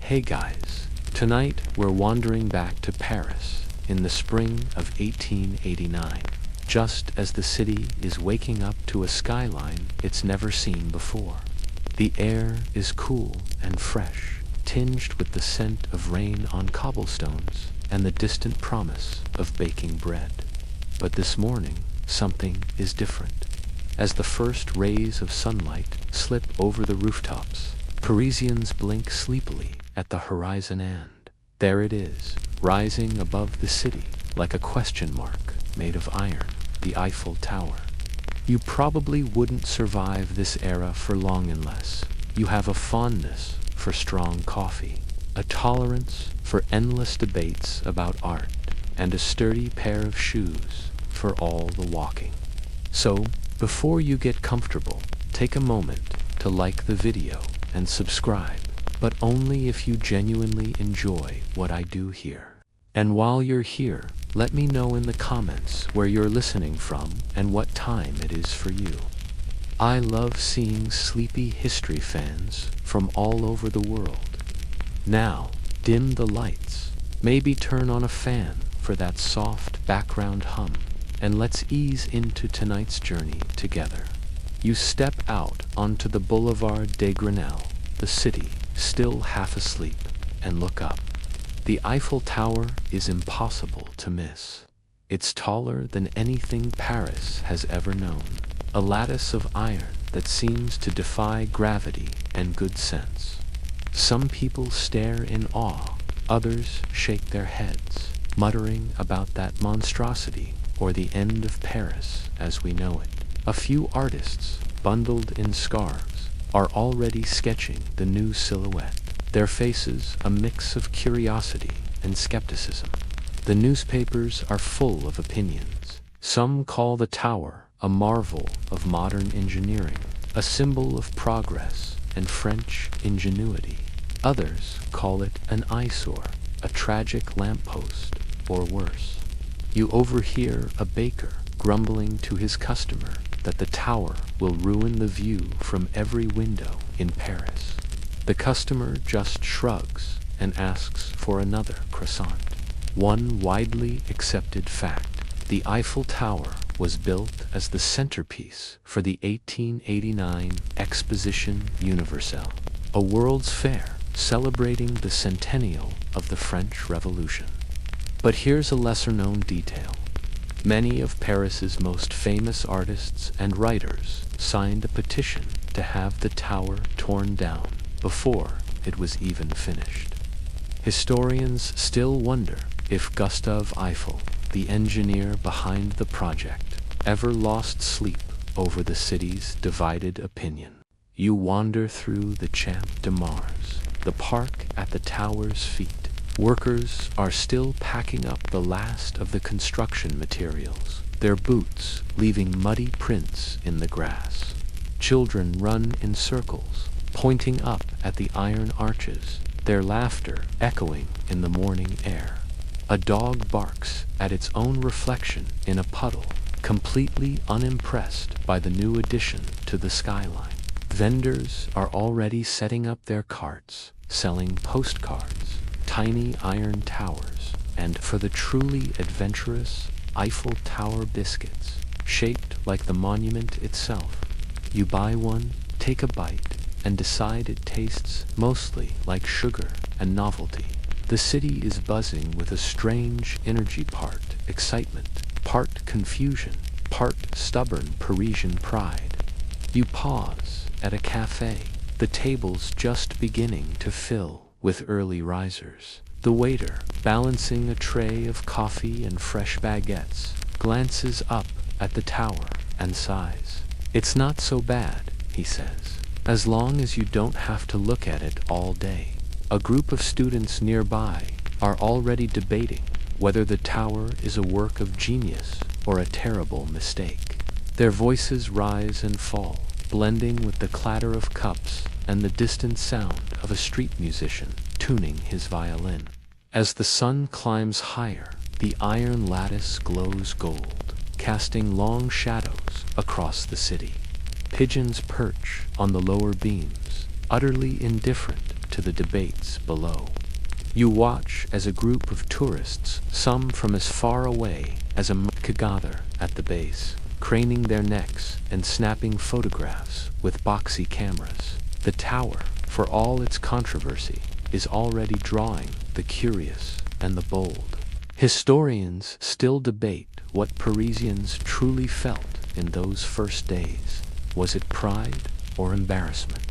Hey guys, tonight we're wandering back to Paris in the spring of 1889, just as the city is waking up to a skyline it's never seen before. The air is cool and fresh, tinged with the scent of rain on cobblestones and the distant promise of baking bread. But this morning, something is different. As the first rays of sunlight slip over the rooftops, Parisians blink sleepily at the horizon, and there it is, rising above the city like a question mark made of iron, the Eiffel Tower. You probably wouldn't survive this era for long unless you have a fondness for strong coffee, a tolerance for endless debates about art, and a sturdy pair of shoes for all the walking. So, before you get comfortable, take a moment to like the video and subscribe, but only if you genuinely enjoy what I do here. And while you're here, let me know in the comments where you're listening from and what time it is for you. I love seeing sleepy history fans from all over the world. Now, dim the lights, maybe turn on a fan for that soft background hum, and let's ease into tonight's journey together. You step out onto the Boulevard des Grenelles, the city still half asleep, and look up. The Eiffel Tower is impossible to miss. It's taller than anything Paris has ever known, a lattice of iron that seems to defy gravity and good sense. Some people stare in awe, others shake their heads, muttering about that monstrosity or the end of Paris as we know it. A few artists, bundled in scarves, are already sketching the new silhouette, their faces a mix of curiosity and skepticism. The newspapers are full of opinions. Some call the tower a marvel of modern engineering, a symbol of progress and French ingenuity. Others call it an eyesore, a tragic lamppost, or worse. You overhear a baker grumbling to his customer that the tower will ruin the view from every window in Paris. The customer just shrugs and asks for another croissant. One widely accepted fact: the Eiffel Tower was built as the centerpiece for the 1889 Exposition Universelle, a World's Fair celebrating the centennial of the French Revolution. But here's a lesser-known detail. Many of Paris's most famous artists and writers signed a petition to have the tower torn down before it was even finished. Historians still wonder if Gustave Eiffel, the engineer behind the project, ever lost sleep over the city's divided opinion. You wander through the Champ de Mars, the park at the tower's feet. Workers are still packing up the last of the construction materials, their boots leaving muddy prints in the grass. Children run in circles, pointing up at the iron arches, their laughter echoing in the morning air. A dog barks at its own reflection in a puddle, completely unimpressed by the new addition to the skyline. Vendors are already setting up their carts, selling postcards, tiny iron towers, and for the truly adventurous, Eiffel Tower biscuits, shaped like the monument itself. You buy one, take a bite, and decide it tastes mostly like sugar and novelty. The city is buzzing with a strange energy, part excitement, part confusion, part stubborn Parisian pride. You pause at a cafe, the tables just beginning to fill with early risers. The waiter, balancing a tray of coffee and fresh baguettes, glances up at the tower and sighs. "It's not so bad," he says, "as long as you don't have to look at it all day." A group of students nearby are already debating whether the tower is a work of genius or a terrible mistake. Their voices rise and fall, blending with the clatter of cups and the distant sound of a street musician tuning his violin. As the sun climbs higher, the iron lattice glows gold, casting long shadows across the city. Pigeons perch on the lower beams, utterly indifferent to the debates below. You watch as a group of tourists, some from as far away as America, gather at the base, craning their necks and snapping photographs with boxy cameras. The tower, for all its controversy, is already drawing the curious and the bold. Historians still debate what Parisians truly felt in those first days. Was it pride or embarrassment?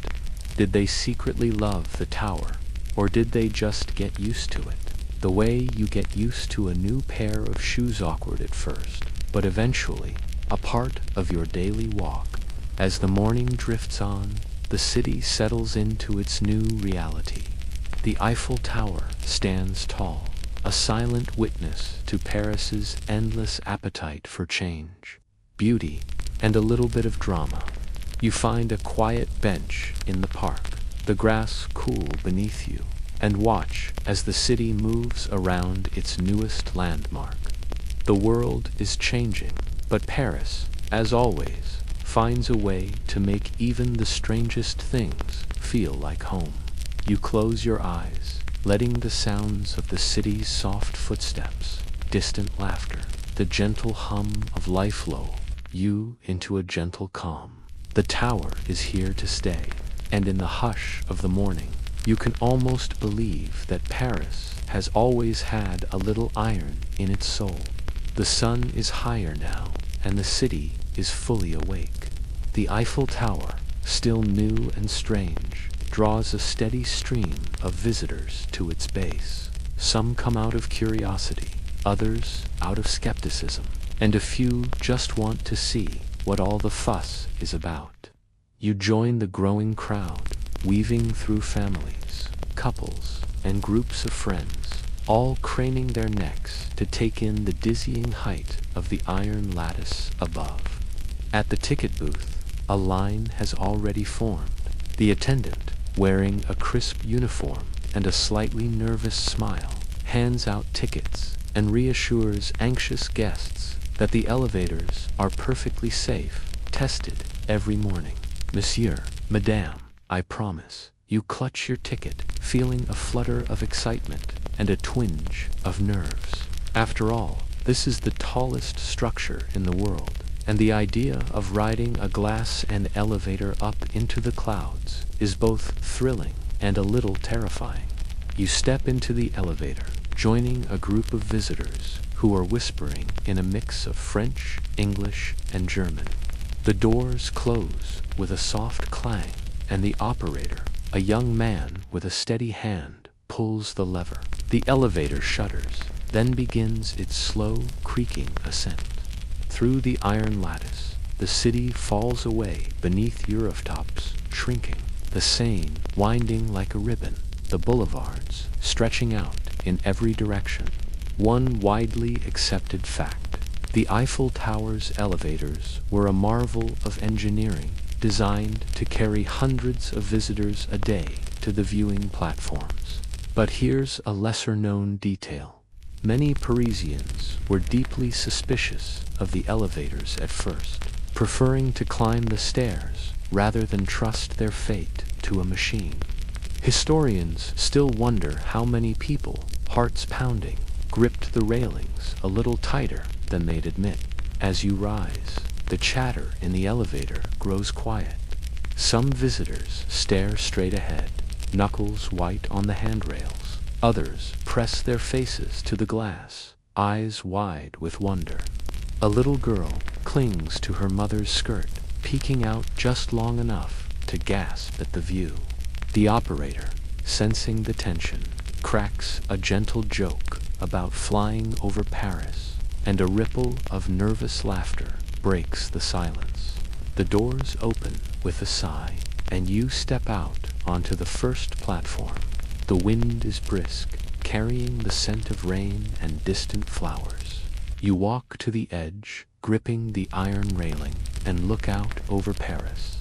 Did they secretly love the tower, or did they just get used to it? The way you get used to a new pair of shoes, awkward at first, but eventually a part of your daily walk. As the morning drifts on, the city settles into its new reality. The Eiffel Tower stands tall, a silent witness to Paris's endless appetite for change, beauty, and a little bit of drama. You find a quiet bench in the park, the grass cool beneath you, and watch as the city moves around its newest landmark. The world is changing, but Paris, as always, finds a way to make even the strangest things feel like home. You close your eyes, letting the sounds of the city's soft footsteps, distant laughter, the gentle hum of life lull you into a gentle calm. The tower is here to stay, and in the hush of the morning, you can almost believe that Paris has always had a little iron in its soul. The sun is higher now, and the city is fully awake. The Eiffel Tower, still new and strange, draws a steady stream of visitors to its base. Some come out of curiosity, others out of skepticism, and a few just want to see what all the fuss is about. You join the growing crowd, weaving through families, couples, and groups of friends, all craning their necks to take in the dizzying height of the iron lattice above. At the ticket booth, a line has already formed. The attendant, wearing a crisp uniform and a slightly nervous smile, hands out tickets and reassures anxious guests that the elevators are perfectly safe, tested every morning. Monsieur, Madame, I promise. You clutch your ticket, feeling a flutter of excitement and a twinge of nerves. After all, this is the tallest structure in the world, and the idea of riding a glass and elevator up into the clouds is both thrilling and a little terrifying. You step into the elevator, joining a group of visitors who are whispering in a mix of French, English, and German. The doors close with a soft clang, and the operator, a young man with a steady hand, pulls the lever. The elevator shudders, then begins its slow, creaking ascent. Through the iron lattice, the city falls away beneath rooftops, shrinking, the Seine winding like a ribbon, the boulevards stretching out in every direction. One widely accepted fact: the Eiffel Tower's elevators were a marvel of engineering, designed to carry hundreds of visitors a day to the viewing platforms. But here's a lesser-known detail. Many Parisians were deeply suspicious of the elevators at first, preferring to climb the stairs rather than trust their fate to a machine. Historians still wonder how many people, hearts pounding, gripped the railings a little tighter than they'd admit. As you rise, the chatter in the elevator grows quiet. Some visitors stare straight ahead, knuckles white on the handrails. Others press their faces to the glass, eyes wide with wonder. A little girl clings to her mother's skirt, peeking out just long enough to gasp at the view. The operator, sensing the tension, cracks a gentle joke about flying over Paris, and a ripple of nervous laughter breaks the silence. The doors open with a sigh, and you step out onto the first platform. The wind is brisk, carrying the scent of rain and distant flowers. You walk to the edge, gripping the iron railing, and look out over Paris.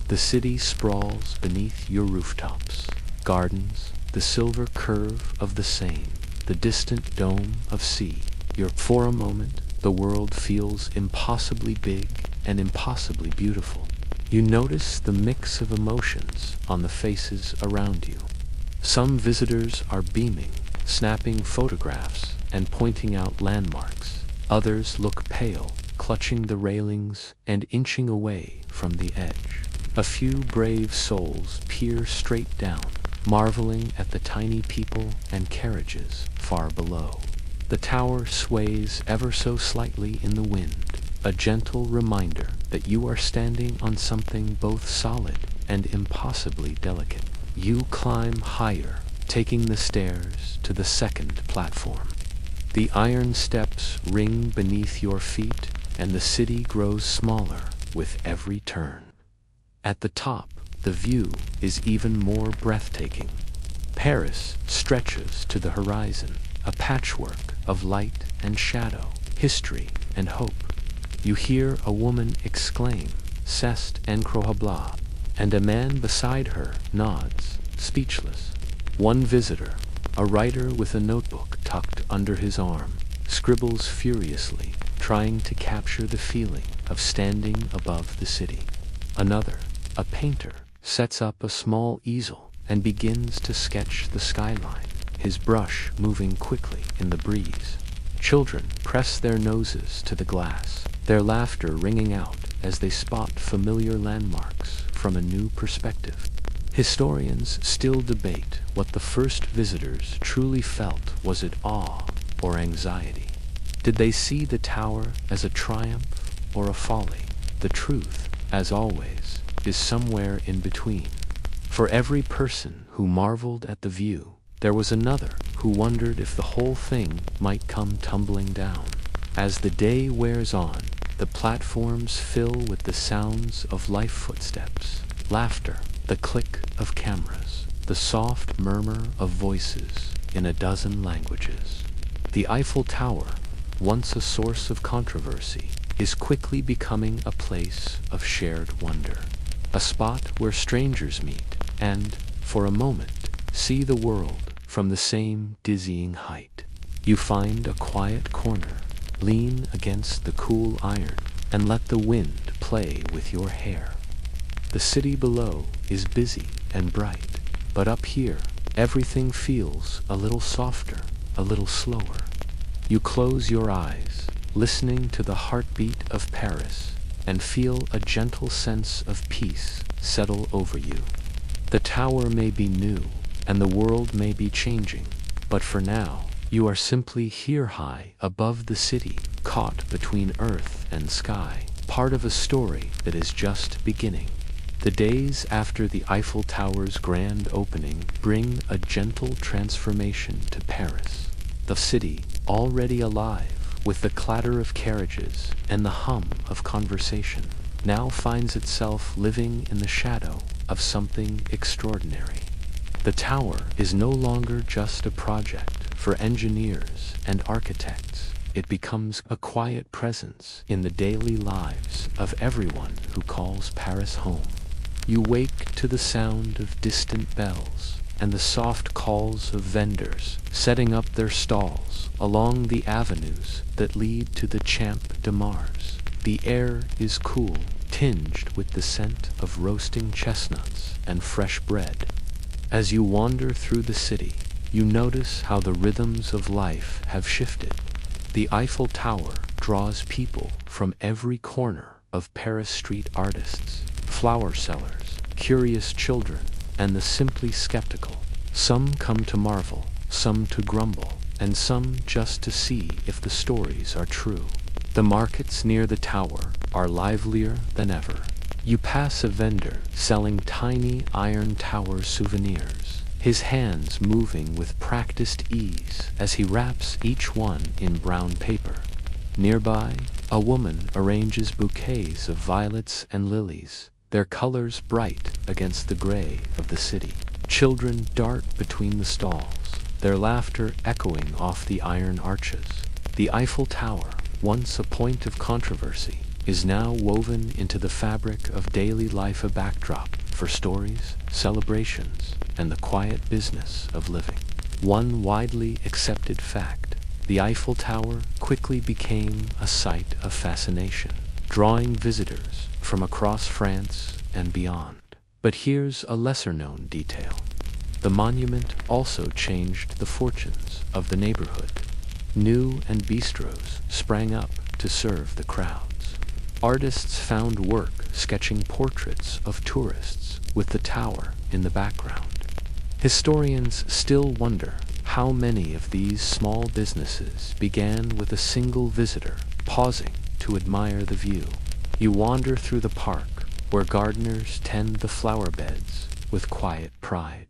The city sprawls beneath your rooftops. Gardens, the silver curve of the Seine, the distant dome of sea. For a moment, the world feels impossibly big and impossibly beautiful. You notice the mix of emotions on the faces around you. Some visitors are beaming, snapping photographs, and pointing out landmarks. Others look pale, clutching the railings and inching away from the edge. A few brave souls peer straight down, marveling at the tiny people and carriages far below. The tower sways ever so slightly in the wind, a gentle reminder that you are standing on something both solid and impossibly delicate. You climb higher, taking the stairs to the second platform. The iron steps ring beneath your feet, and the city grows smaller with every turn. At the top, the view is even more breathtaking. Paris stretches to the horizon, a patchwork of light and shadow, history and hope. You hear a woman exclaim, "C'est incroyable," and a man beside her nods, speechless. One visitor, a writer with a notebook tucked under his arm, scribbles furiously, trying to capture the feeling of standing above the city. Another, a painter, sets up a small easel and begins to sketch the skyline, his brush moving quickly in the breeze. Children press their noses to the glass, their laughter ringing out as they spot familiar landmarks from a new perspective. Historians still debate what the first visitors truly felt. Was it awe or anxiety? Did they see the tower as a triumph or a folly? The truth, as always, is somewhere in between. For every person who marveled at the view, there was another who wondered if the whole thing might come tumbling down. As the day wears on, the platforms fill with the sounds of life footsteps, laughter, the click of cameras, the soft murmur of voices in a dozen languages. The Eiffel Tower, once a source of controversy, is quickly becoming a place of shared wonder, a spot where strangers meet and, for a moment, see the world from the same dizzying height. You find a quiet corner, lean against the cool iron, and let the wind play with your hair. The city below is busy and bright, but up here, everything feels a little softer, a little slower. You close your eyes, listening to the heartbeat of Paris, and feel a gentle sense of peace settle over you. The tower may be new, and the world may be changing, but for now, you are simply here high above the city, caught between earth and sky, part of a story that is just beginning. The days after the Eiffel Tower's grand opening bring a gentle transformation to Paris. The city, already alive with the clatter of carriages and the hum of conversation, now finds itself living in the shadow of something extraordinary. The tower is no longer just a project for engineers and architects. It becomes a quiet presence in the daily lives of everyone who calls Paris home. You wake to the sound of distant bells and the soft calls of vendors setting up their stalls along the avenues that lead to the Champ de Mars. The air is cool, tinged with the scent of roasting chestnuts and fresh bread. As you wander through the city, you notice how the rhythms of life have shifted. The Eiffel Tower draws people from every corner of Paris, street artists, flower sellers, curious children, and the simply skeptical. Some come to marvel, some to grumble, and some just to see if the stories are true. The markets near the tower are livelier than ever. You pass a vendor selling tiny iron tower souvenirs, his hands moving with practiced ease as he wraps each one in brown paper. Nearby, a woman arranges bouquets of violets and lilies, their colors bright against the gray of the city. Children dart between the stalls, their laughter echoing off the iron arches. The Eiffel Tower, once a point of controversy, is now woven into the fabric of daily life, a backdrop for stories, celebrations, and the quiet business of living. One widely accepted fact: the Eiffel Tower quickly became a site of fascination, drawing visitors from across France and beyond. But here's a lesser-known detail. The monument also changed the fortunes of the neighborhood. New and bistros sprang up to serve the crowds. Artists found work sketching portraits of tourists with the tower in the background. Historians still wonder how many of these small businesses began with a single visitor pausing to admire the view. You wander through the park, where gardeners tend the flower beds with quiet pride.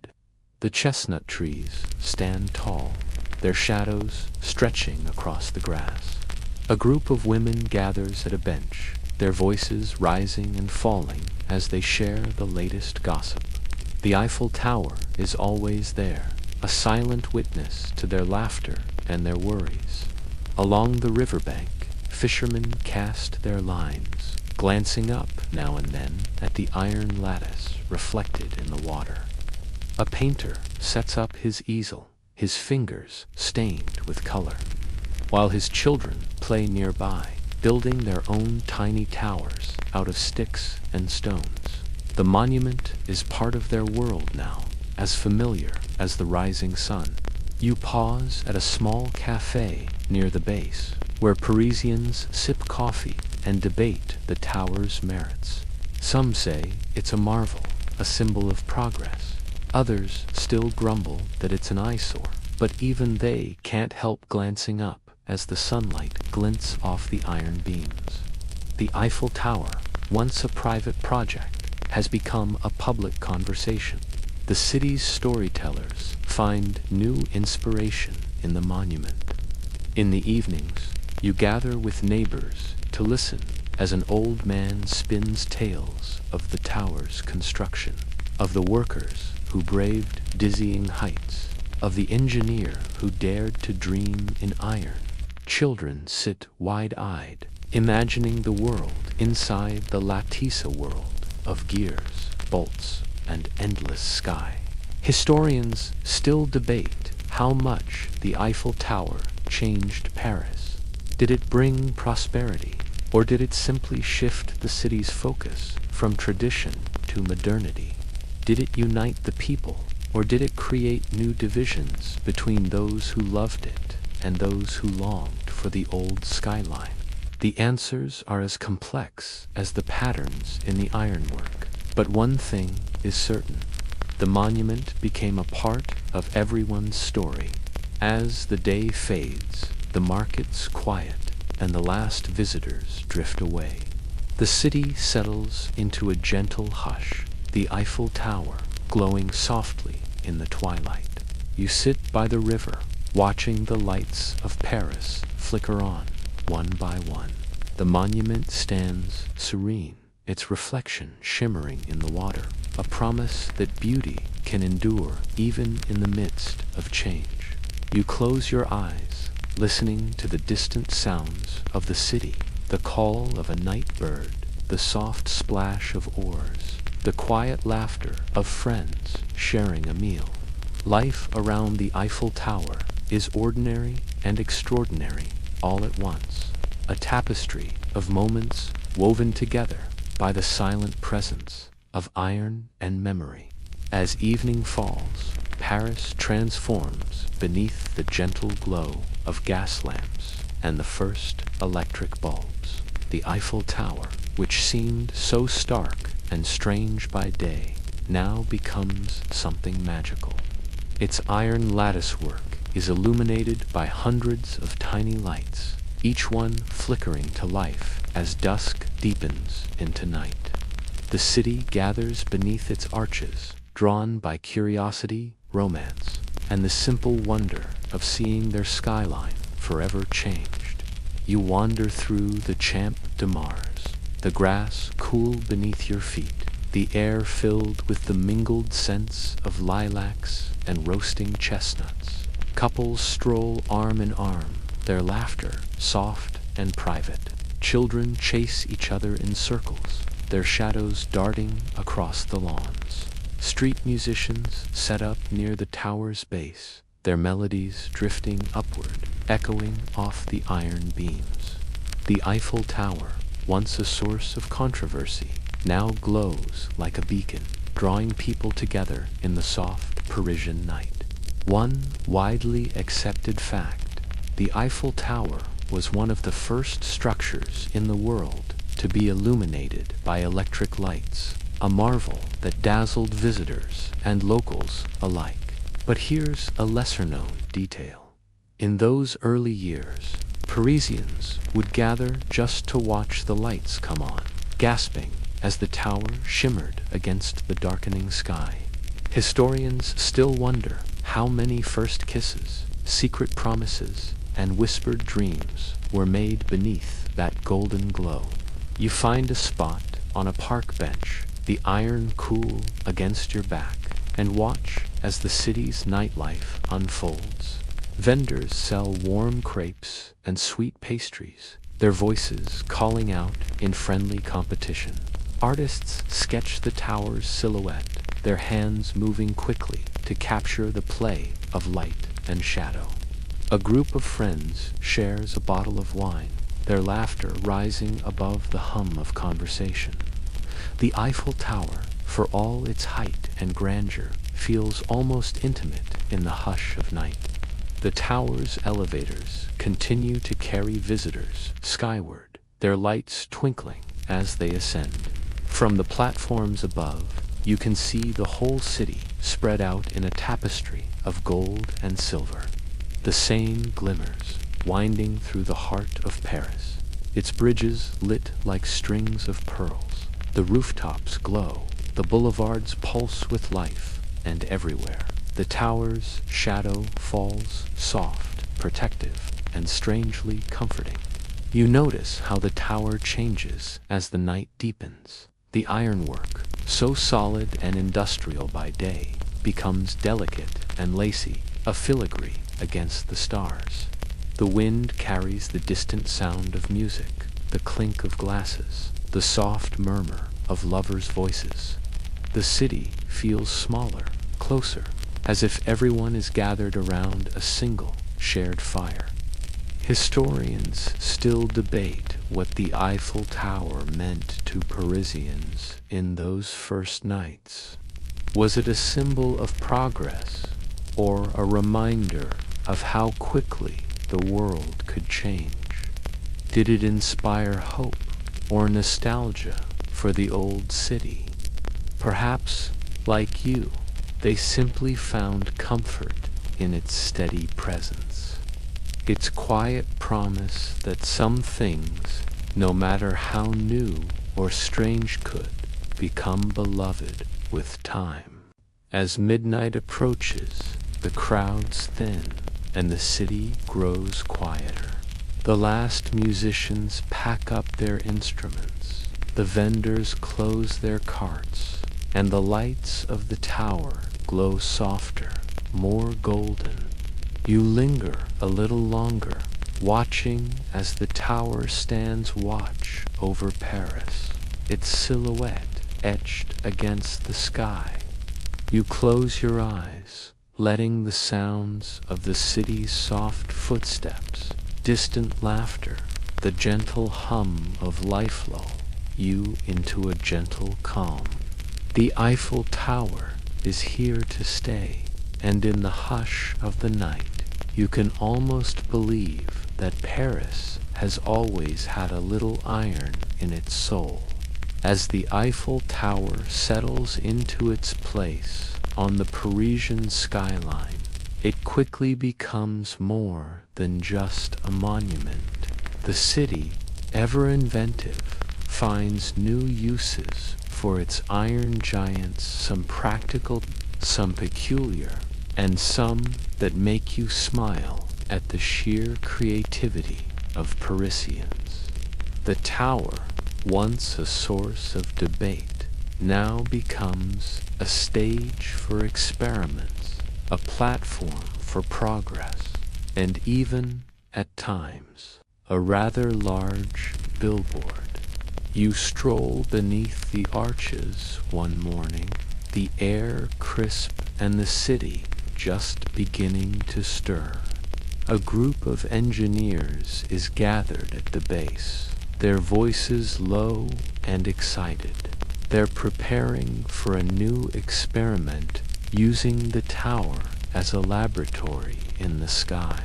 The chestnut trees stand tall, their shadows stretching across the grass. A group of women gathers at a bench, their voices rising and falling as they share the latest gossip. The Eiffel Tower is always there, a silent witness to their laughter and their worries. Along the riverbank, fishermen cast their lines, glancing up now and then at the iron lattice reflected in the water. A painter sets up his easel, his fingers stained with color, while his children play nearby, building their own tiny towers out of sticks and stones. The monument is part of their world now, as familiar as the rising sun. You pause at a small cafe near the base, where Parisians sip coffee and debate the tower's merits. Some say it's a marvel, a symbol of progress. Others still grumble that it's an eyesore, but even they can't help glancing up as the sunlight glints off the iron beams. The Eiffel Tower, once a private project, has become a public conversation. The city's storytellers find new inspiration in the monument. In the evenings, you gather with neighbors to listen as an old man spins tales of the tower's construction, of the workers who braved dizzying heights, of the engineer who dared to dream in iron. Children sit wide-eyed, imagining the world inside the lattice world of gears, bolts, and endless sky. Historians still debate how much the Eiffel Tower changed Paris. Did it bring prosperity, or did it simply shift the city's focus from tradition to modernity? Did it unite the people, or did it create new divisions between those who loved it and those who longed for the old skyline? The answers are as complex as the patterns in the ironwork. But one thing is certain. The monument became a part of everyone's story. As the day fades, the markets quiet, and the last visitors drift away. The city settles into a gentle hush, the Eiffel Tower glowing softly in the twilight. You sit by the river, watching the lights of Paris flicker on, one by one. The monument stands serene, its reflection shimmering in the water, a promise that beauty can endure even in the midst of change. You close your eyes, listening to the distant sounds of the city, the call of a night bird, the soft splash of oars, the quiet laughter of friends sharing a meal. Life around the Eiffel Tower is ordinary and extraordinary all at once, a tapestry of moments woven together by the silent presence of iron and memory. As evening falls, Paris transforms beneath the gentle glow of gas lamps and the first electric bulbs. The Eiffel Tower, which seemed so stark and strange by day, now becomes something magical. Its iron latticework is illuminated by hundreds of tiny lights, each one flickering to life as dusk deepens into night. The city gathers beneath its arches, drawn by curiosity, romance, and the simple wonder of seeing their skyline forever changed. You wander through the Champ de Mars, the grass cool beneath your feet, the air filled with the mingled scents of lilacs and roasting chestnuts. Couples stroll arm in arm, their laughter soft and private. Children chase each other in circles, their shadows darting across the lawns. Street musicians set up near the tower's base, their melodies drifting upward, echoing off the iron beams. The Eiffel Tower, once a source of controversy, now glows like a beacon, drawing people together in the soft Parisian night. One widely accepted fact: the Eiffel Tower was one of the first structures in the world to be illuminated by electric lights, a marvel that dazzled visitors and locals alike. But here's a lesser-known detail. In those early years, Parisians would gather just to watch the lights come on, gasping as the tower shimmered against the darkening sky. Historians still wonder how many first kisses, secret promises, and whispered dreams were made beneath that golden glow. You find a spot on a park bench, the iron cool against your back, and watch as the city's nightlife unfolds. Vendors sell warm crepes and sweet pastries, their voices calling out in friendly competition. Artists sketch the tower's silhouette, their hands moving quickly to capture the play of light and shadow. A group of friends shares a bottle of wine, their laughter rising above the hum of conversation. The Eiffel Tower, for all its height and grandeur, feels almost intimate in the hush of night. The tower's elevators continue to carry visitors skyward, their lights twinkling as they ascend. From the platforms above, you can see the whole city spread out in a tapestry of gold and silver. The Seine glimmers, winding through the heart of Paris, its bridges lit like strings of pearls. The rooftops glow, the boulevards pulse with life, and everywhere the tower's shadow falls soft, protective, and strangely comforting. You notice how the tower changes as the night deepens. The ironwork, so solid and industrial by day, becomes delicate and lacy, a filigree against the stars. The wind carries the distant sound of music, the clink of glasses, the soft murmur of lovers' voices. The city feels smaller, closer, as if everyone is gathered around a single shared fire. Historians still debate what the Eiffel Tower meant to Parisians in those first nights. Was it a symbol of progress, or a reminder of how quickly the world could change? Did it inspire hope or nostalgia for the old city? Perhaps, like you, they simply found comfort in its steady presence, its quiet promise that some things, no matter how new or strange, could become beloved with time. As midnight approaches, the crowds thin and the city grows quieter. The last musicians pack up their instruments, the vendors close their carts, and the lights of the tower glow softer, more golden. You linger a little longer, watching as the tower stands watch over Paris, its silhouette etched against the sky. You close your eyes, letting the sounds of the city's soft footsteps, distant laughter, the gentle hum of life lull you into a gentle calm. The Eiffel Tower is here to stay, and in the hush of the night, you can almost believe that Paris has always had a little iron in its soul. As the Eiffel Tower settles into its place on the Parisian skyline, it quickly becomes more than just a monument. The city, ever inventive, finds new uses for its iron giants, some practical, some peculiar, and some that make you smile at the sheer creativity of Parisians. The tower, once a source of debate, now becomes a stage for experiments, a platform for progress, and even, at times, a rather large billboard. You stroll beneath the arches one morning, the air crisp and the city just beginning to stir. A group of engineers is gathered at the base, their voices low and excited. They're preparing for a new experiment using the tower as a laboratory in the sky.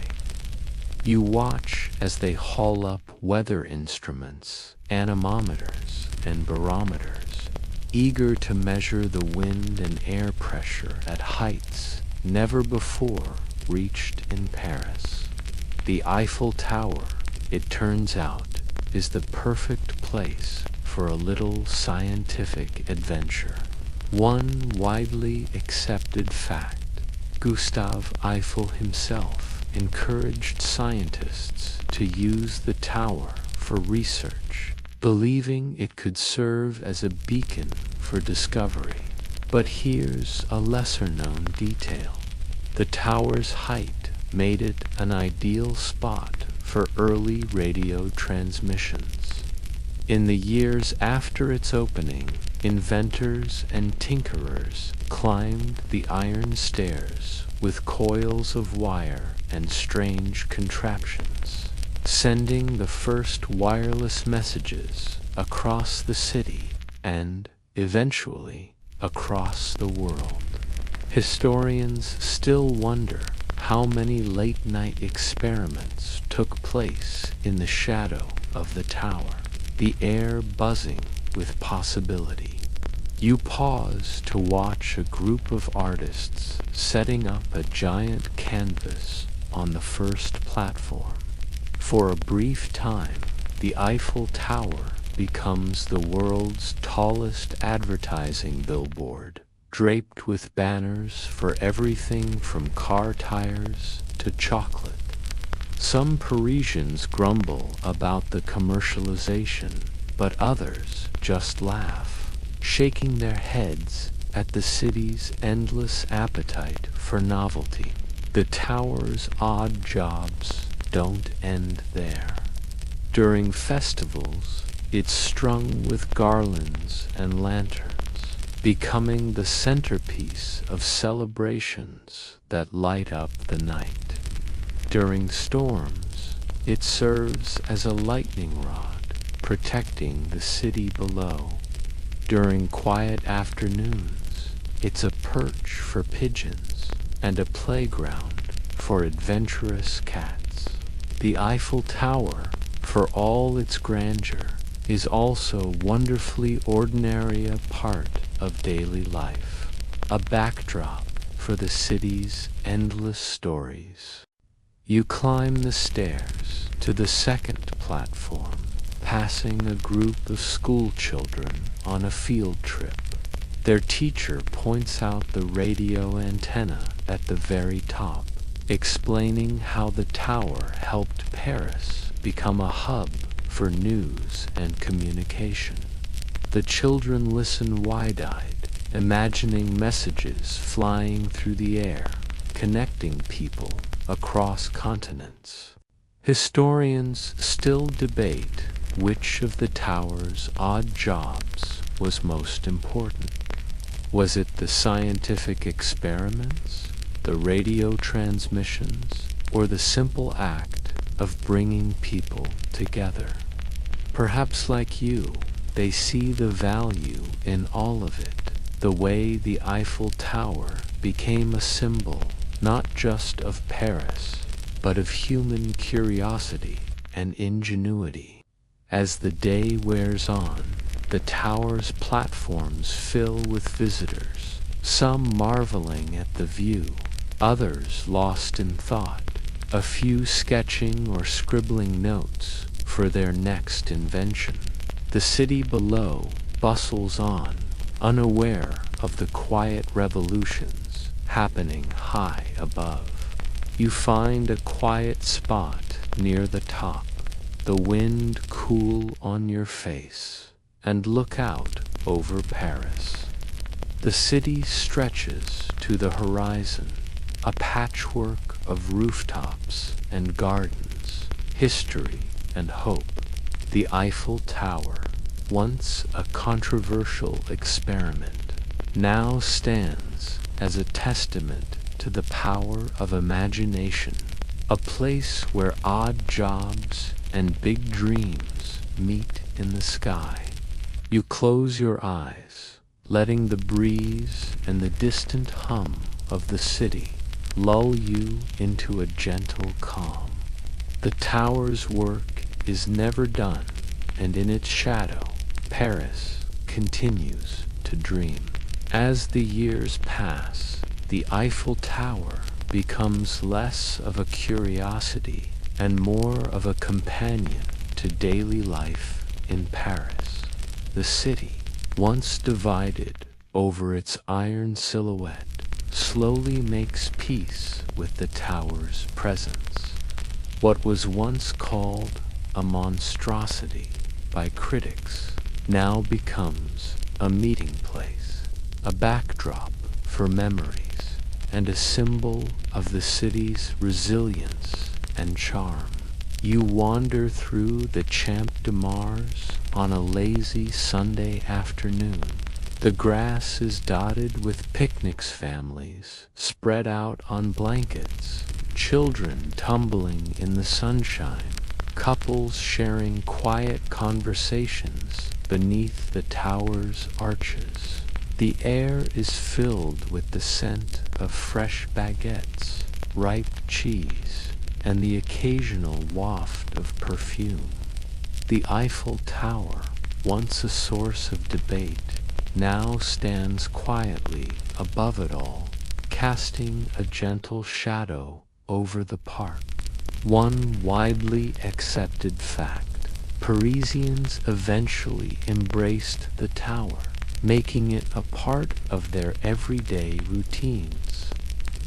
You watch as they haul up weather instruments, anemometers, and barometers, eager to measure the wind and air pressure at heights never before reached in Paris. The Eiffel Tower, it turns out, is the perfect place for a little scientific adventure. One widely accepted fact: Gustave Eiffel himself encouraged scientists to use the tower for research, believing it could serve as a beacon for discovery. But here's a lesser-known detail. The tower's height made it an ideal spot for early radio transmissions. In the years after its opening, inventors and tinkerers climbed the iron stairs with coils of wire and strange contraptions, sending the first wireless messages across the city and, eventually, across the world. Historians still wonder how many late-night experiments took place in the shadow of the tower, the air buzzing with possibility. You pause to watch a group of artists setting up a giant canvas on the first platform. For a brief time, the Eiffel Tower becomes the world's tallest advertising billboard, draped with banners for everything from car tires to chocolate. Some Parisians grumble about the commercialization, but others just laugh, shaking their heads at the city's endless appetite for novelty. The tower's odd jobs don't end there. During festivals, it's strung with garlands and lanterns, becoming the centerpiece of celebrations that light up the night. During storms, it serves as a lightning rod, protecting the city below. During quiet afternoons, it's a perch for pigeons and a playground for adventurous cats. The Eiffel Tower, for all its grandeur, is also wonderfully ordinary a part of daily life, a backdrop for the city's endless stories. You climb the stairs to the second platform, passing a group of school children on a field trip. Their teacher points out the radio antenna at the very top, explaining how the tower helped Paris become a hub for news and communication. The children listen wide-eyed, imagining messages flying through the air, connecting people across continents. Historians still debate which of the tower's odd jobs was most important. Was it the scientific experiments, the radio transmissions, or the simple act of bringing people together? Perhaps like you, they see the value in all of it, the way the Eiffel Tower became a symbol not just of Paris, but of human curiosity and ingenuity. As the day wears on, the tower's platforms fill with visitors, some marveling at the view, others lost in thought, a few sketching or scribbling notes for their next invention. The city below bustles on, unaware of the quiet revolutions happening high above. You find a quiet spot near the top, the wind cool on your face, and look out over Paris. The city stretches to the horizon, a patchwork of rooftops and gardens, history and hope. The Eiffel Tower, once a controversial experiment, now stands as a testament to the power of imagination, a place where odd jobs and big dreams meet in the sky. You close your eyes, letting the breeze and the distant hum of the city lull you into a gentle calm. The tower's work is never done, and in its shadow, Paris continues to dream. As the years pass, the Eiffel Tower becomes less of a curiosity and more of a companion to daily life in Paris. The city, once divided over its iron silhouette, slowly makes peace with the tower's presence. What was once called a monstrosity by critics now becomes a meeting place, a backdrop for memories, and a symbol of the city's resilience and charm. You wander through the Champ de Mars on a lazy Sunday afternoon. The grass is dotted with picnics, families spread out on blankets, children tumbling in the sunshine, couples sharing quiet conversations beneath the tower's arches. The air is filled with the scent of fresh baguettes, ripe cheese, and the occasional waft of perfume. The Eiffel Tower, once a source of debate, now stands quietly above it all, casting a gentle shadow over the park. One widely accepted fact: Parisians eventually embraced the tower, making it a part of their everyday routines.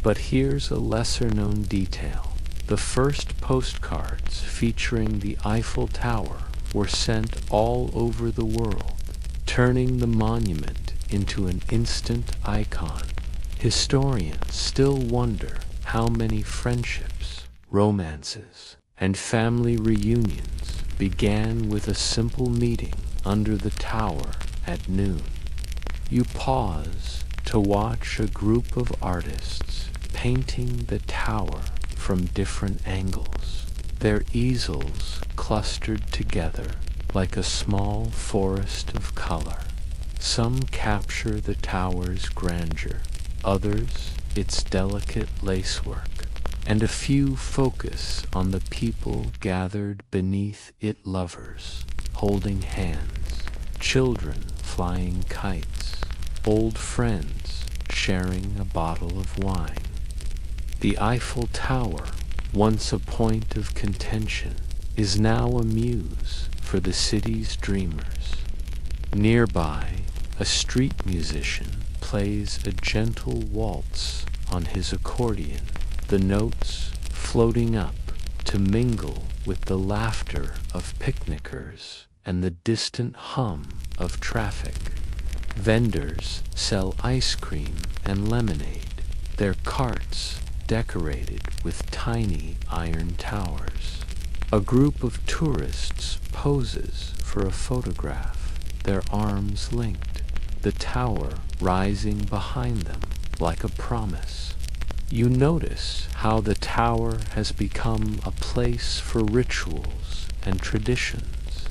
But here's a lesser-known detail. The first postcards featuring the Eiffel Tower were sent all over the world, turning the monument into an instant icon. Historians still wonder how many friendships, romances, and family reunions began with a simple meeting under the tower at noon. You pause to watch a group of artists painting the tower from different angles, their easels clustered together like a small forest of color. Some capture the tower's grandeur, others its delicate lacework, and a few focus on the people gathered beneath it, lovers holding hands, children flying kites, old friends sharing a bottle of wine. The Eiffel Tower, once a point of contention, is now a muse for the city's dreamers. Nearby, a street musician plays a gentle waltz on his accordion, the notes floating up to mingle with the laughter of picnickers and the distant hum of traffic. Vendors sell ice cream and lemonade, their carts decorated with tiny iron towers. A group of tourists poses for a photograph, their arms linked, the tower rising behind them like a promise. You notice how the tower has become a place for rituals and traditions.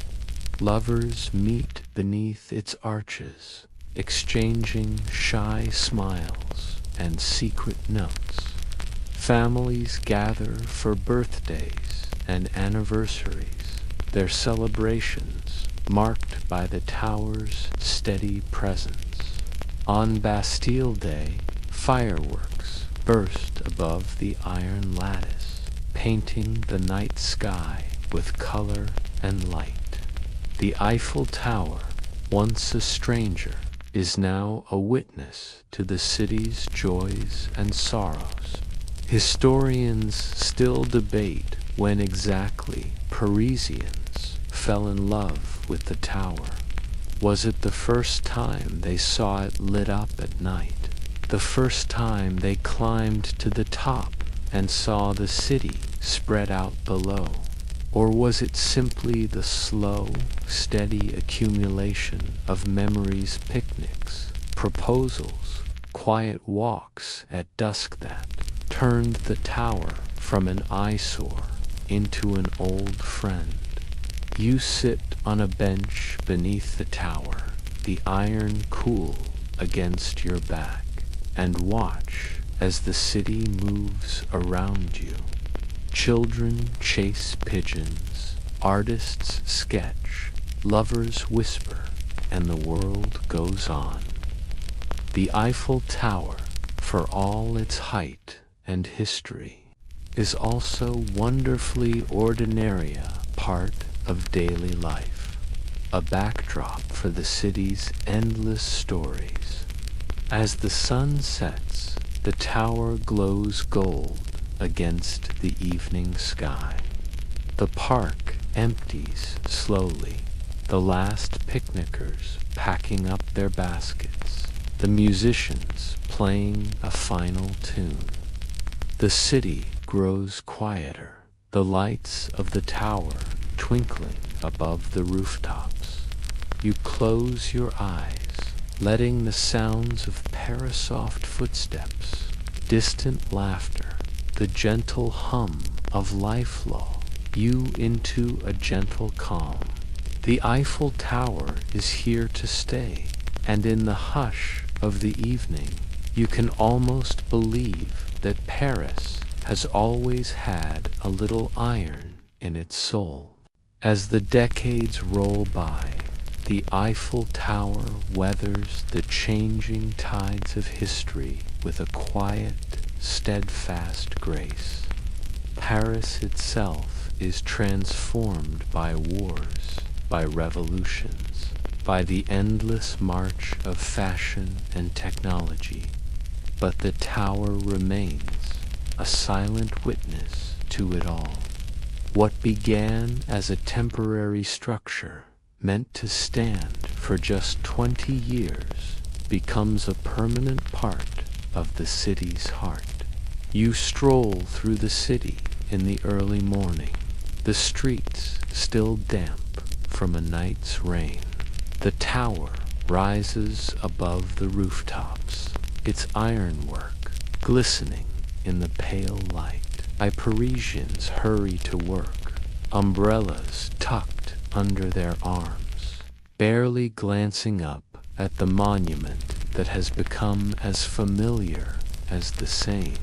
Lovers meet beneath its arches, exchanging shy smiles and secret notes. Families gather for birthdays and anniversaries, their celebrations marked by the tower's steady presence. On Bastille Day, fireworks burst above the iron lattice, painting the night sky with color and light. The Eiffel Tower, once a stranger, is now a witness to the city's joys and sorrows. Historians still debate when exactly Parisians fell in love with the tower. Was it the first time they saw it lit up at night? The first time they climbed to the top and saw the city spread out below? Or was it simply the slow, steady accumulation of memories, picnics, proposals, quiet walks at dusk that turned the tower from an eyesore into an old friend? You sit on a bench beneath the tower, the iron cool against your back, and watch as the city moves around you. Children chase pigeons, artists sketch, lovers whisper, and the world goes on. The Eiffel Tower, for all its height and history, is also wonderfully ordinary, a part of daily life, a backdrop for the city's endless stories. As the sun sets, the tower glows gold against the evening sky. The park empties slowly, the last picnickers packing up their baskets, the musicians playing a final tune. The city grows quieter, the lights of the tower twinkling above the rooftops. You close your eyes, letting the sounds of Paris-soft footsteps, distant laughter, the gentle hum of life lull you into a gentle calm. The Eiffel Tower is here to stay, and in the hush of the evening, you can almost believe that Paris has always had a little iron in its soul. As the decades roll by, the Eiffel Tower weathers the changing tides of history with a quiet, steadfast grace. Paris itself is transformed by wars, by revolutions, by the endless march of fashion and technology. But the tower remains, a silent witness to it all. What began as a temporary structure meant to stand for just 20 years becomes a permanent part of the city's heart. You stroll through the city in the early morning, the streets still damp from a night's rain. The tower rises above the rooftops, its ironwork glistening in the pale light. Parisians hurry to work, umbrellas tucked under their arms, barely glancing up at the monument that has become as familiar as the Seine.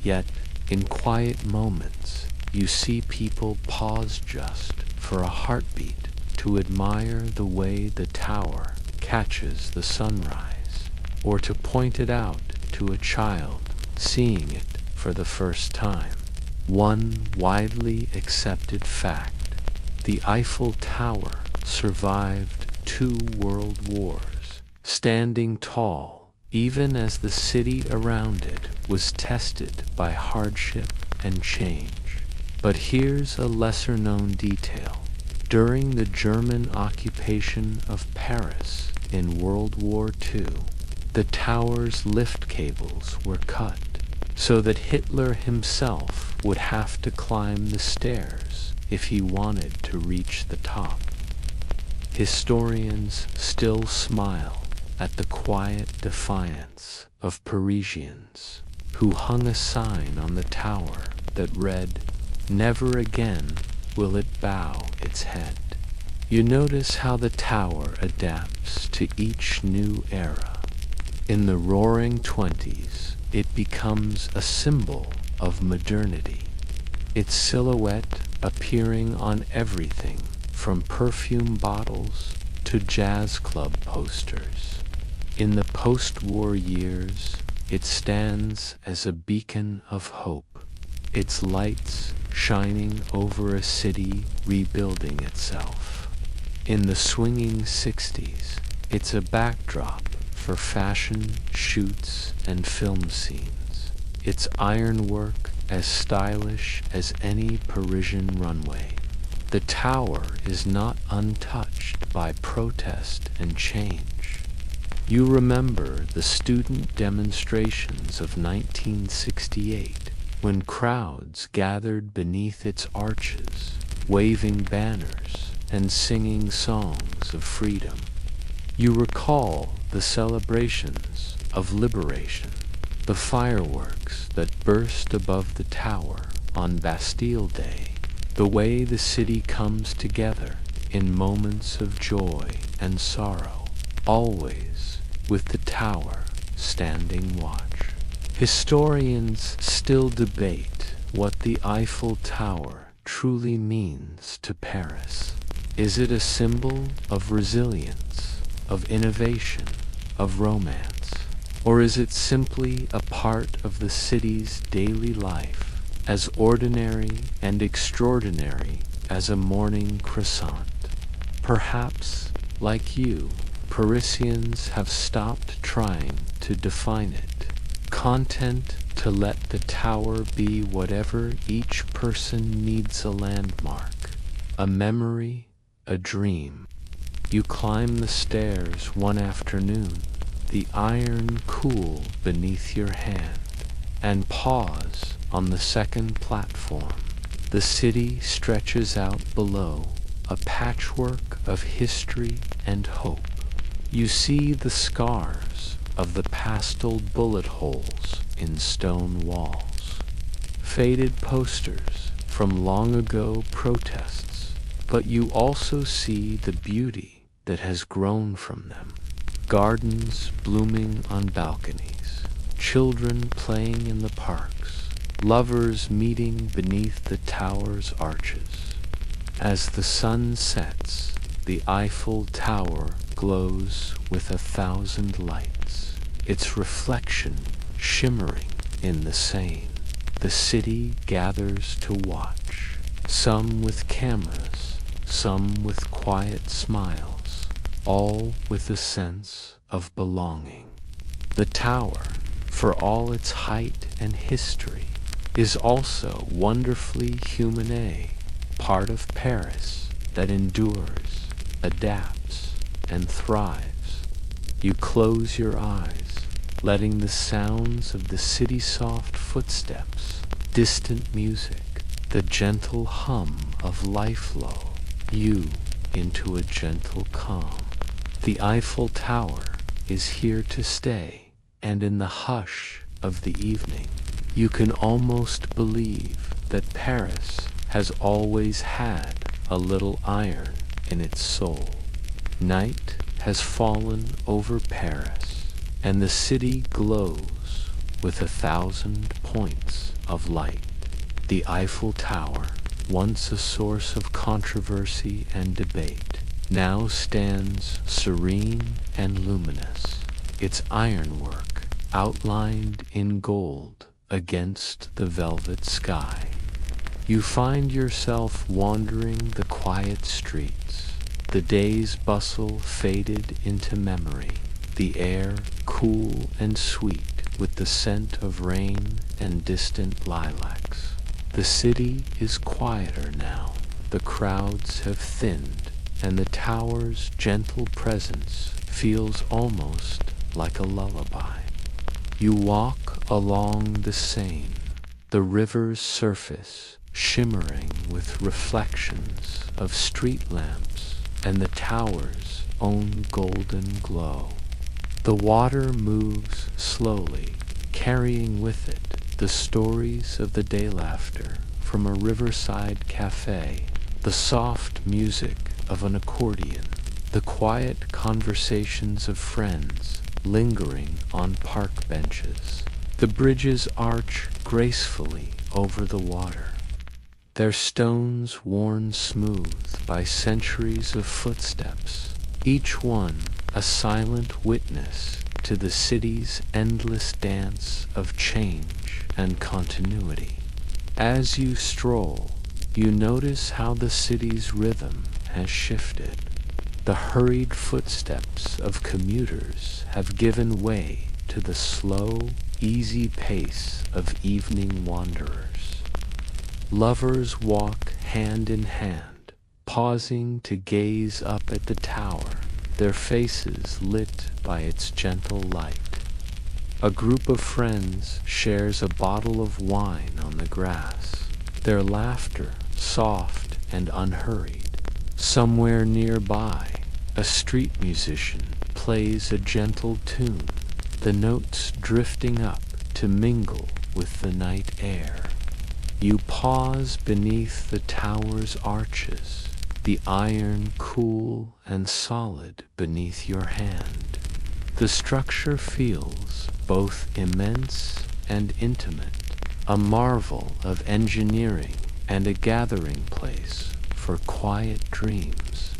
Yet, in quiet moments, you see people pause just for a heartbeat to admire the way the tower catches the sunrise, or to point it out to a child seeing it for the first time. One widely accepted fact: the Eiffel Tower survived 2 world wars, standing tall even as the city around it was tested by hardship and change. But here's a lesser-known detail. During the German occupation of Paris in World War II, the tower's lift cables were cut, so that Hitler himself would have to climb the stairs if he wanted to reach the top. Historians still smile at the quiet defiance of Parisians who hung a sign on the tower that read, "Never again will it bow its head." You notice how the tower adapts to each new era. In the Roaring '20s, it becomes a symbol of modernity, its silhouette appearing on everything from perfume bottles to jazz club posters. In the post-war years, it stands as a beacon of hope, its lights shining over a city rebuilding itself. In the swinging '60s, it's a backdrop for fashion shoots and film scenes, its ironwork as stylish as any Parisian runway. The tower is not untouched by protest and change. You remember the student demonstrations of 1968, when crowds gathered beneath its arches, waving banners and singing songs of freedom. You recall the celebrations of liberation, the fireworks that burst above the tower on Bastille Day, the way the city comes together in moments of joy and sorrow, always with the tower standing watch. Historians still debate what the Eiffel Tower truly means to Paris. Is it a symbol of resilience, of innovation, of romance? Or is it simply a part of the city's daily life, as ordinary and extraordinary as a morning croissant? Perhaps, like you, Parisians have stopped trying to define it, content to let the tower be whatever each person needs: a landmark, a memory, a dream. You climb the stairs one afternoon, the iron cool beneath your hand, and pause on the second platform. The city stretches out below, a patchwork of history and hope. You see the scars of the pastel bullet holes in stone walls, faded posters from long ago protests, but you also see the beauty that has grown from them. Gardens blooming on balconies, children playing in the parks, lovers meeting beneath the tower's arches. As the sun sets, the Eiffel Tower glows with 1,000 lights, its reflection shimmering in the Seine. The city gathers to watch, some with cameras, some with quiet smiles, all with a sense of belonging. The tower, for all its height and history, is also wonderfully human, part of Paris that endures, adapts, and thrives. You close your eyes, letting the sounds of the city's soft footsteps, distant music, the gentle hum of life lull you into a gentle calm. The Eiffel Tower is here to stay, and in the hush of the evening, you can almost believe that Paris has always had a little iron in its soul. Night has fallen over Paris, and the city glows with 1,000 points of light. The Eiffel Tower, once a source of controversy and debate, now stands serene and luminous, its ironwork outlined in gold against the velvet sky. You find yourself wandering the quiet streets, the day's bustle faded into memory, the air cool and sweet with the scent of rain and distant lilacs. The city is quieter now, the crowds have thinned, and the tower's gentle presence feels almost like a lullaby. You walk along the Seine, the river's surface shimmering with reflections of street lamps and the tower's own golden glow. The water moves slowly, carrying with it the stories of the day laughter from a riverside cafe, the soft music of an accordion, the quiet conversations of friends lingering on park benches. The bridges arch gracefully over the water, their stones worn smooth by centuries of footsteps, each one a silent witness to the city's endless dance of change and continuity. As you stroll, you notice how the city's rhythm has shifted. The hurried footsteps of commuters have given way to the slow, easy pace of evening wanderers. Lovers walk hand in hand, pausing to gaze up at the tower, their faces lit by its gentle light. A group of friends shares a bottle of wine on the grass, their laughter soft and unhurried. Somewhere nearby, a street musician plays a gentle tune, the notes drifting up to mingle with the night air. You pause beneath the tower's arches, the iron cool and solid beneath your hand. The structure feels both immense and intimate, a marvel of engineering and a gathering place for quiet dreams.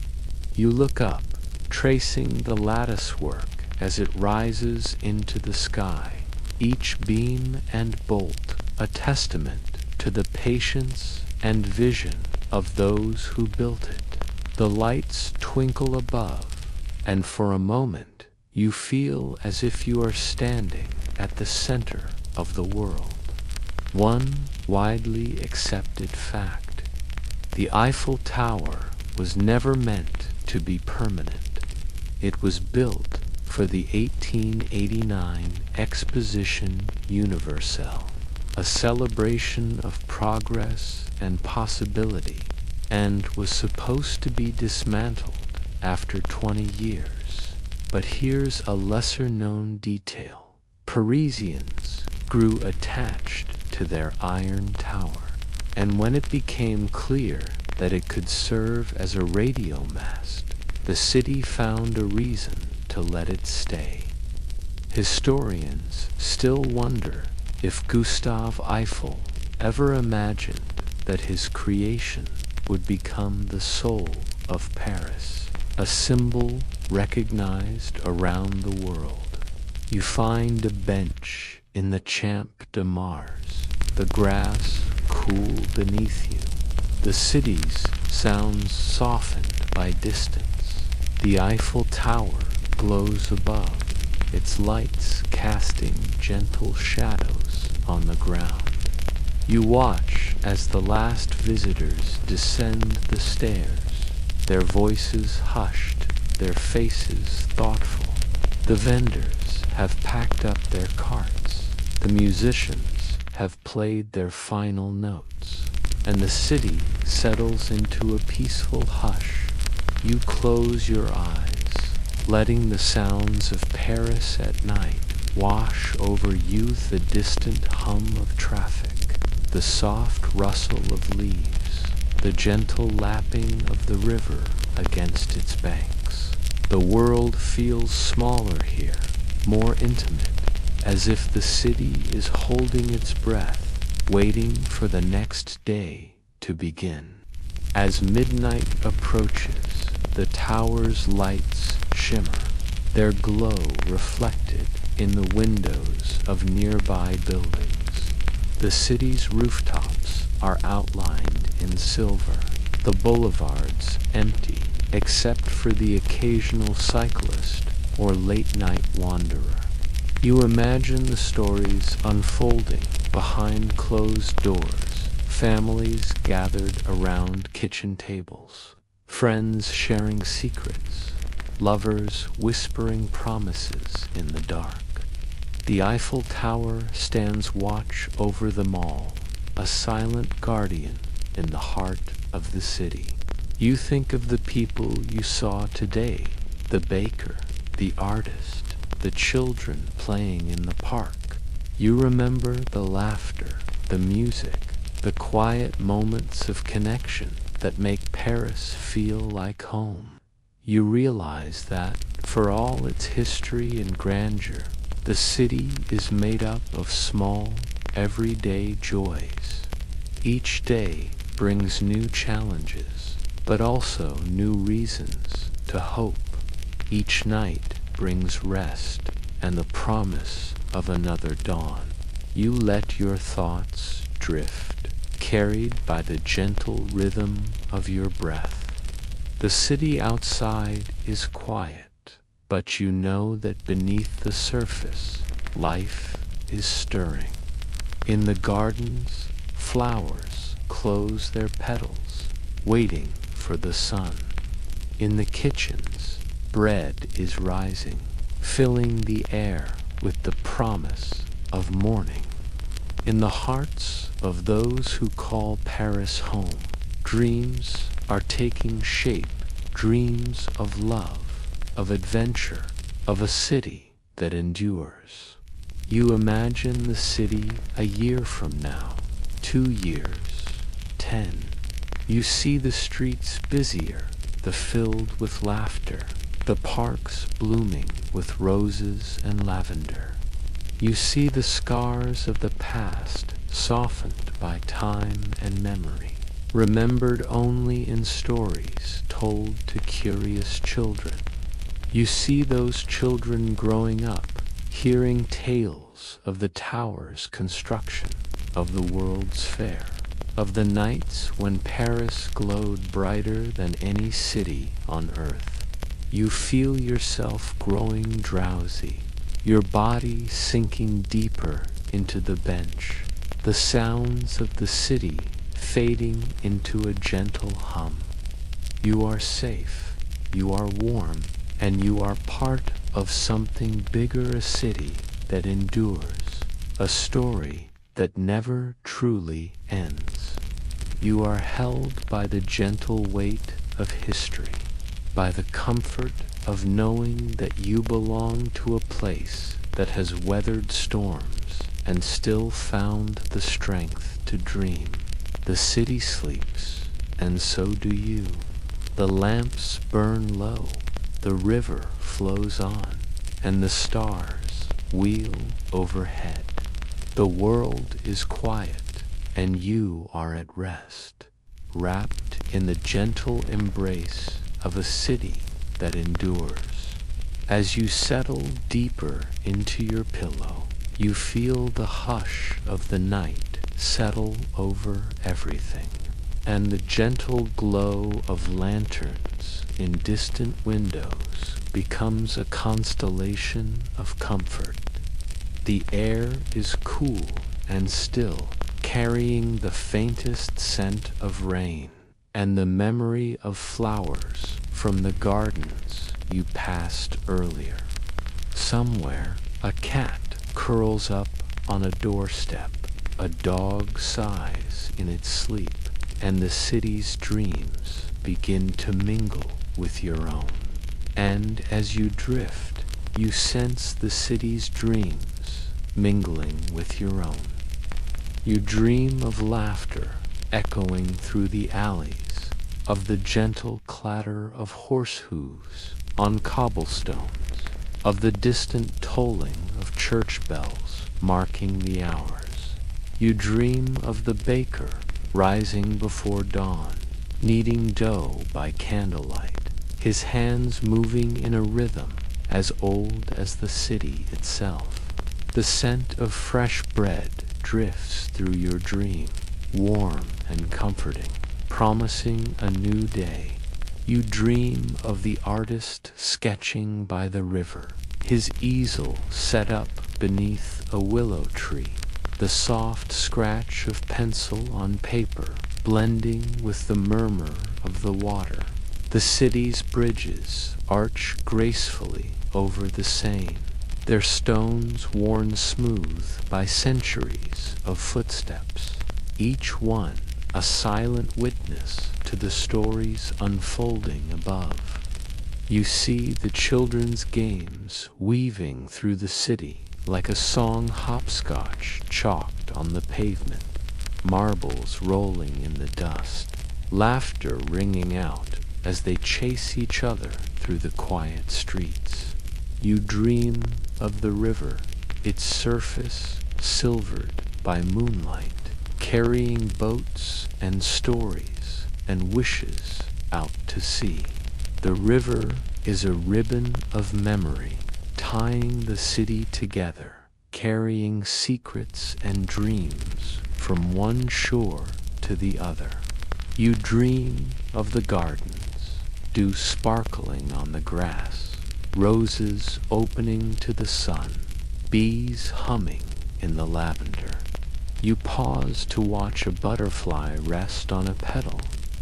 You look up, tracing the lattice work as it rises into the sky, each beam and bolt a testament to the patience and vision of those who built it. The lights twinkle above, and for a moment you feel as if you are standing at the center of the world. One widely accepted fact: the Eiffel Tower was never meant to be permanent. It was built for the 1889 Exposition Universelle, a celebration of progress and possibility, and was supposed to be dismantled after 20 years. But here's a lesser-known detail. Parisians grew attached to their iron tower, and when it became clear that it could serve as a radio mast, the city found a reason to let it stay. Historians still wonder if Gustave Eiffel ever imagined that his creation would become the soul of Paris, a symbol recognized around the world. You find a bench in the Champ de Mars, the grass cool beneath you. The city's sounds softened by distance. The Eiffel Tower glows above, its lights casting gentle shadows on the ground. You watch as the last visitors descend the stairs, their voices hushed, their faces thoughtful. The vendors have packed up their carts, the musicians have played their final notes, and the city settles into a peaceful hush. You close your eyes, letting the sounds of Paris at night wash over you, the distant hum of traffic, the soft rustle of leaves, the gentle lapping of the river against its banks. The world feels smaller here, more intimate, as if the city is holding its breath, waiting for the next day to begin. As midnight approaches, the tower's lights shimmer, their glow reflected in the windows of nearby buildings. The city's rooftops are outlined in silver, the boulevards empty, except for the occasional cyclist or late-night wanderer. You imagine the stories unfolding behind closed doors, families gathered around kitchen tables, friends sharing secrets, lovers whispering promises in the dark. The Eiffel Tower stands watch over them all, a silent guardian in the heart of the city. You think of the people you saw today, the baker, the artist, the children playing in the park. You remember the laughter, the music, the quiet moments of connection that make Paris feel like home. You realize that, for all its history and grandeur, the city is made up of small, everyday joys. Each day brings new challenges, but also new reasons to hope. Each night brings rest and the promise of another dawn. You let your thoughts drift, carried by the gentle rhythm of your breath. The city outside is quiet, but you know that beneath the surface, life is stirring. In the gardens, flowers close their petals, waiting for the sun. In the kitchens, bread is rising, filling the air with the promise of morning. In the hearts of those who call Paris home, dreams are taking shape, dreams of love, of adventure, of a city that endures. You imagine the city a year from now, 2 years, 10. You see the streets busier, the filled with laughter, the parks blooming with roses and lavender. You see the scars of the past softened by time and memory, remembered only in stories told to curious children. You see those children growing up, hearing tales of the tower's construction, of the World's Fair, of the nights when Paris glowed brighter than any city on earth. You feel yourself growing drowsy, your body sinking deeper into the bench, the sounds of the city fading into a gentle hum. You are safe, you are warm, and you are part of something bigger, a city that endures, a story that never truly ends. You are held by the gentle weight of history, by the comfort of knowing that you belong to a place that has weathered storms and still found the strength to dream. The city sleeps, and so do you. The lamps burn low, the river flows on, and the stars wheel overhead. The world is quiet, and you are at rest, wrapped in the gentle embrace of a city that endures. As you settle deeper into your pillow, you feel the hush of the night settle over everything, and the gentle glow of lanterns in distant windows becomes a constellation of comfort. The air is cool and still, carrying the faintest scent of rain and the memory of flowers from the gardens you passed earlier. Somewhere, a cat curls up on a doorstep, a dog sighs in its sleep, and the city's dreams begin to mingle with your own. And as you drift, you sense the city's dreams mingling with your own. You dream of laughter echoing through the alleys, of the gentle clatter of horse hooves on cobblestones, of the distant tolling of church bells marking the hours. You dream of the baker rising before dawn, kneading dough by candlelight, his hands moving in a rhythm as old as the city itself. The scent of fresh bread drifts through your dream, warm and comforting, promising a new day. You dream of the artist sketching by the river, his easel set up beneath a willow tree, the soft scratch of pencil on paper blending with the murmur of the water. The city's bridges arch gracefully over the Seine, their stones worn smooth by centuries of footsteps, each one a silent witness to the stories unfolding above. You see the children's games weaving through the city like a song hopscotch chalked on the pavement, marbles rolling in the dust, laughter ringing out as they chase each other through the quiet streets. You dream of the river, its surface silvered by moonlight, carrying boats and stories and wishes out to sea. The river is a ribbon of memory, tying the city together, carrying secrets and dreams from one shore to the other. You dream of the gardens, dew sparkling on the grass, roses opening to the sun, bees humming in the lavender. You pause to watch a butterfly rest on a petal,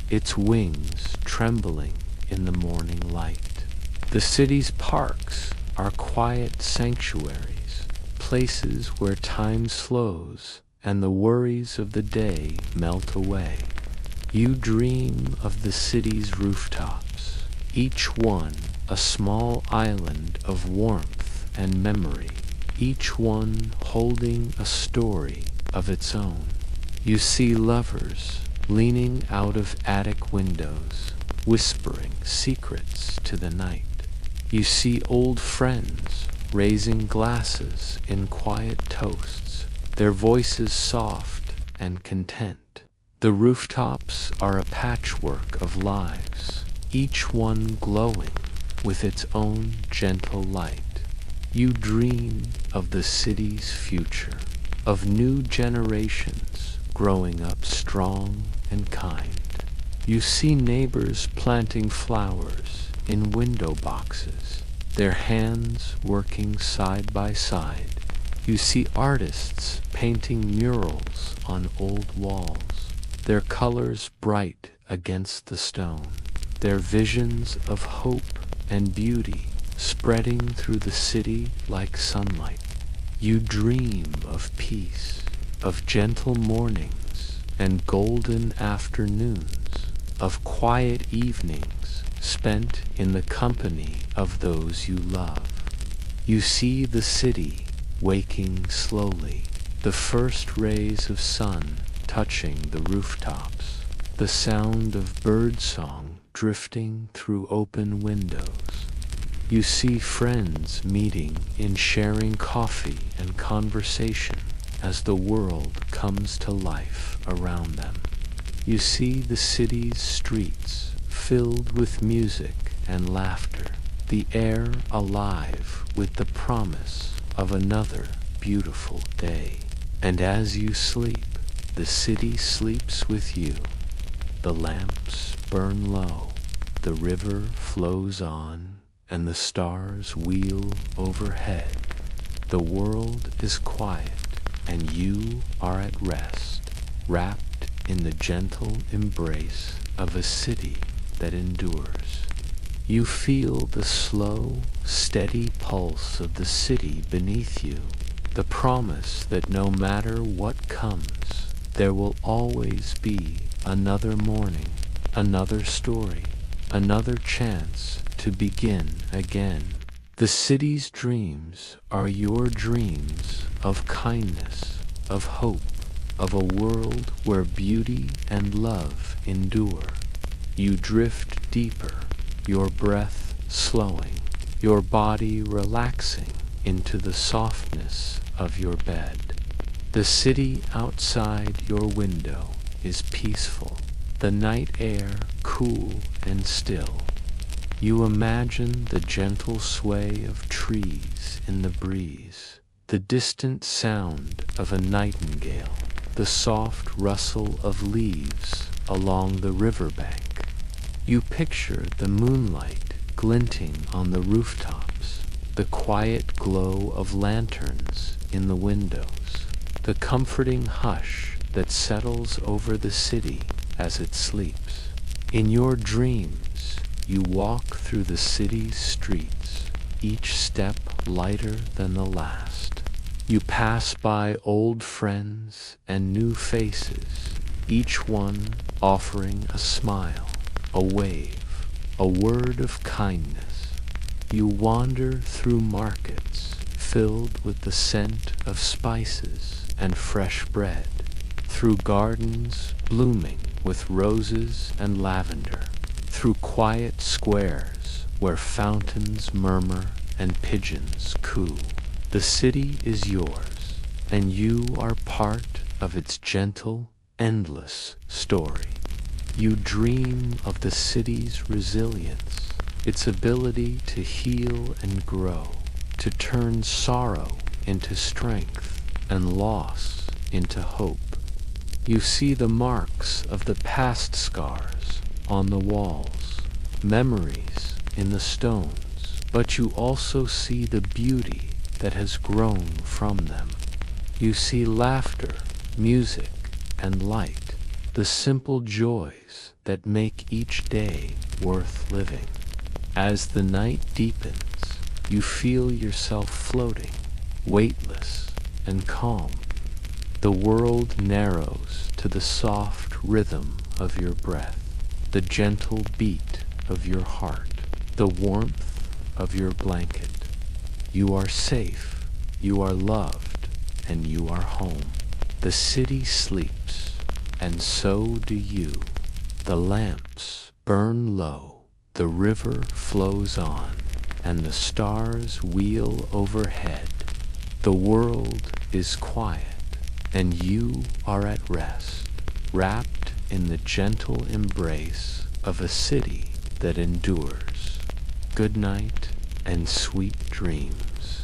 its wings trembling in the morning light. The city's parks are quiet sanctuaries, places where time slows and the worries of the day melt away. You dream of the city's rooftops, each one a small island of warmth and memory, each one holding a story of its own. You see lovers leaning out of attic windows, whispering secrets to the night. You see old friends raising glasses in quiet toasts, their voices soft and content. The rooftops are a patchwork of lives, each one glowing with its own gentle light. You dream of the city's future, of new generations growing up strong and kind. You see neighbors planting flowers in window boxes, their hands working side by side. You see artists painting murals on old walls, their colors bright against the stone, their visions of hope and beauty spreading through the city like sunlight. You dream of peace, of gentle mornings and golden afternoons, of quiet evenings spent in the company of those you love. You see the city waking slowly, the first rays of sun touching the rooftops, the sound of birdsong drifting through open windows. You see friends meeting in sharing coffee and conversation as the world comes to life around them. You see the city's streets filled with music and laughter, the air alive with the promise of another beautiful day. And as you sleep, the city sleeps with you. The lamps burn low, the river flows on, and the stars wheel overhead. The world is quiet, and you are at rest, wrapped in the gentle embrace of a city that endures. You feel the slow, steady pulse of the city beneath you, the promise that no matter what comes, there will always be another morning, another story, another chance to begin again. The city's dreams are your dreams of kindness, of hope, of a world where beauty and love endure. You drift deeper, your breath slowing, your body relaxing into the softness of your bed. The city outside your window is peaceful, the night air cool and still. You imagine the gentle sway of trees in the breeze, the distant sound of a nightingale, the soft rustle of leaves along the riverbank. You picture the moonlight glinting on the rooftops, the quiet glow of lanterns in the windows, the comforting hush that settles over the city as it sleeps. In your dreams, you walk through the city's streets, each step lighter than the last. You pass by old friends and new faces, each one offering a smile, a wave, a word of kindness. You wander through markets filled with the scent of spices and fresh bread, through gardens blooming with roses and lavender, through quiet squares where fountains murmur and pigeons coo. The city is yours, and you are part of its gentle, endless story. You dream of the city's resilience, its ability to heal and grow, to turn sorrow into strength and loss into hope. You see the marks of the past scars on the walls, memories in the stones, but you also see the beauty that has grown from them. You see laughter, music, and light, the simple joys that make each day worth living. As the night deepens, you feel yourself floating, weightless and calm. The world narrows to the soft rhythm of your breath, the gentle beat of your heart, the warmth of your blanket. You are safe, you are loved, and you are home. The city sleeps, and so do you. The lamps burn low, the river flows on, and the stars wheel overhead. The world is quiet, and you are at rest, wrapped in the gentle embrace of a city that endures. Good night and sweet dreams.